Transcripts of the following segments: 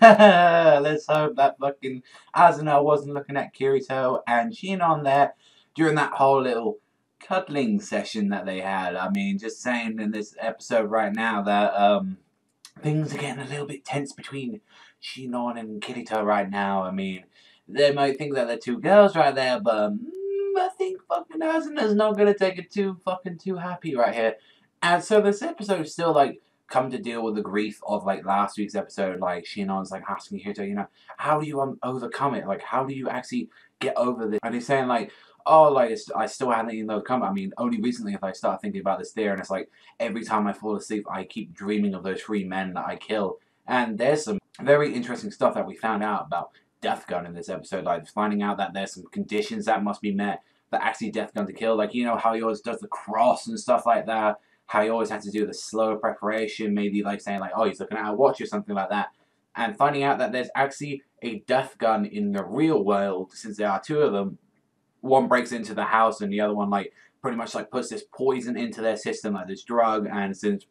Let's hope that fucking Asuna wasn't looking at Kirito and Sinon there during that whole little cuddling session that they had. I mean, just saying in this episode right now that things are getting a little bit tense between Sinon and Kirito right now. I mean, they might think that they're two girls right there, but I think fucking Asuna's not gonna take it too happy right here. And so this episode is still like come to deal with the grief of like last week's episode. Like Shinon's like asking Kirito, you know, how do you overcome it? Like, how do you actually get over this? And he's saying like, oh, like I still haven't even overcome it. I mean, only recently if I start thinking about this theory, and it's like every time I fall asleep, I keep dreaming of those 3 men that I kill. And there's some very interesting stuff that we found out about Death Gun in this episode, like finding out that there's some conditions that must be met for actually Death Gun to kill. Like, you know how he always does the cross and stuff like that, how he always has to do the slow preparation, maybe like saying like, oh, he's looking at a watch or something like that. And finding out that there's actually a Death Gun in the real world, since there are 2 of them. One breaks into the house and the other one like pretty much like puts this poison into their system, like this drug, and since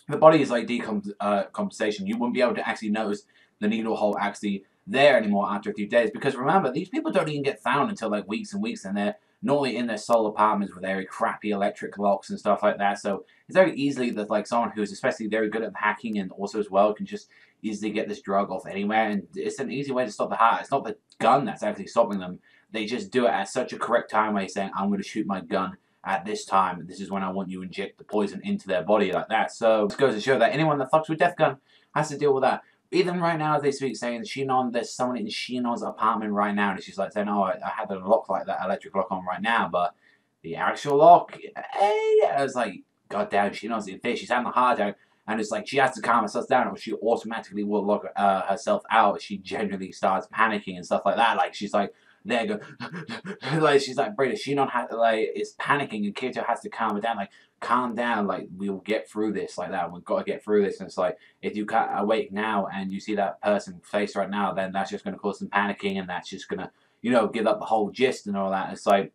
the body is like decompensation, you wouldn't be able to actually notice the needle hole actually there anymore after a few days. Because remember, these people don't even get found until like weeks and weeks, and they're normally in their sole apartments with very crappy electric locks and stuff like that. So it's very easily that like someone who's especially very good at hacking and also as well can just easily get this drug off anywhere, and it's an easy way to stop the heart. It's not the gun that's actually stopping them. They just do it at such a correct time where you're saying, I'm going to shoot my gun at this time. This is when I want you to inject the poison into their body like that. So this goes to show that anyone that fucks with Death Gun has to deal with that. Even right now, as they speak, saying Sinon, there's someone in Shinon's apartment right now, and she's like saying, oh, I have a lock like that, electric lock on right now, but the actual lock, hey, I was like, goddamn, Shinon's in fear. She's having a heart attack, and it's like she has to calm herself down, or she automatically will lock herself out. She generally starts panicking and stuff like that. Like she's like, there go, like she's like, Brita, Sinon is panicking, and Kirito has to calm her down. Like, calm down, like we'll get through this, like that. We've got to get through this. And it's like, if you can't awake now and you see that person face right now, then that's just going to cause some panicking, and that's just gonna, you know, give up the whole gist and all that. It's like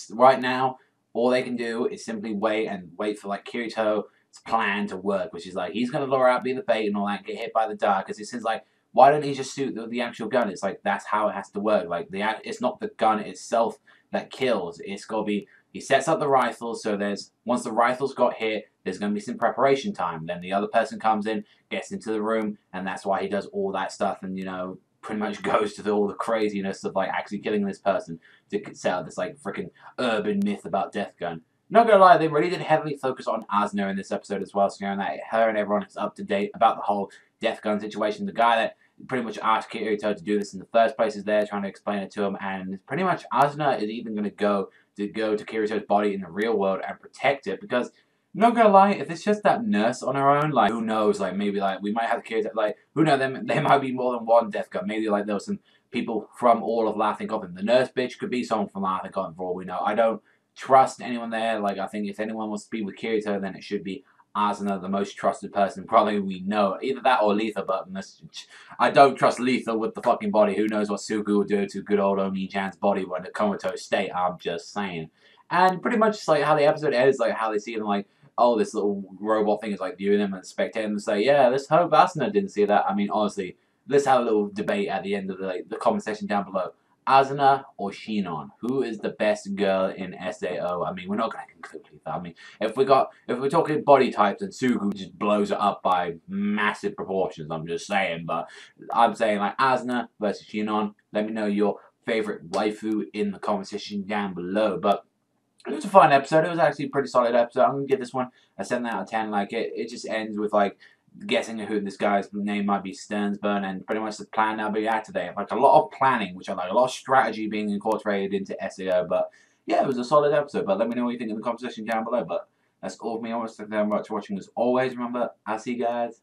right now, all they can do is simply wait for like Kirito's plan to work, which is like he's gonna lure out, be the bait and all that, get hit by the dart, because it seems like, why don't he just shoot the actual gun? It's like, that's how it has to work. Like, it's not the gun itself that kills. It's got to be, he sets up the rifles, so once the rifles got hit, there's going to be some preparation time. Then the other person comes in, gets into the room, and that's why he does all that stuff and, you know, pretty much goes to all the craziness of, like, actually killing this person to set up this, like, freaking urban myth about Death Gun. Not gonna lie, they really did heavily focus on Asuna in this episode as well, so you know that her and everyone is up to date about the whole Death Gun situation. The guy that pretty much asked Kirito to do this in the first place is there trying to explain it to him, and pretty much Asuna is even gonna go to Kirito's body in the real world and protect it, because not gonna lie, if it's just that nurse on her own, like who knows, like maybe like we might have Kirito, like who knows, there might be more than one Death Gun. Maybe like there was some people from all of Laughing Coffin. The nurse bitch could be someone from Laughing Coffin for all we know. I don't trust anyone there. Like, I think if anyone wants to be with Kirito, then it should be Asuna, the most trusted person probably we know. Either that or Letha, but I don't trust Letha with the fucking body. Who knows what Sugu will do to good old Oni-chan's body when in a comatose state, I'm just saying. And pretty much just like how the episode ends, like how they see them like, oh, this little robot thing is like viewing them and spectating and say, yeah, let's hope Asuna didn't see that. I mean, honestly, let's have a little debate at the end of the comment section down below. Asuna or Sinon? Who is the best girl in SAO? I mean, we're not going to conclude that. I mean, if we're talking body types, then Sugu just blows it up by massive proportions. I'm just saying, but I'm saying like Asuna versus Sinon. Let me know your favorite waifu in the comment section down below. But it was a fun episode. It was actually a pretty solid episode. I'm gonna give this one a 7 out of 10. Like it just ends with like guessing who this guy's name might be, Sternsburn, and pretty much the plan now being activated. Like a lot of planning, which I like, a lot of strategy being incorporated into SAO. But yeah, it was a solid episode. But let me know what you think in the comment section down below. But that's all for me. I want to thank you very much for watching. As always, remember, I'll see you guys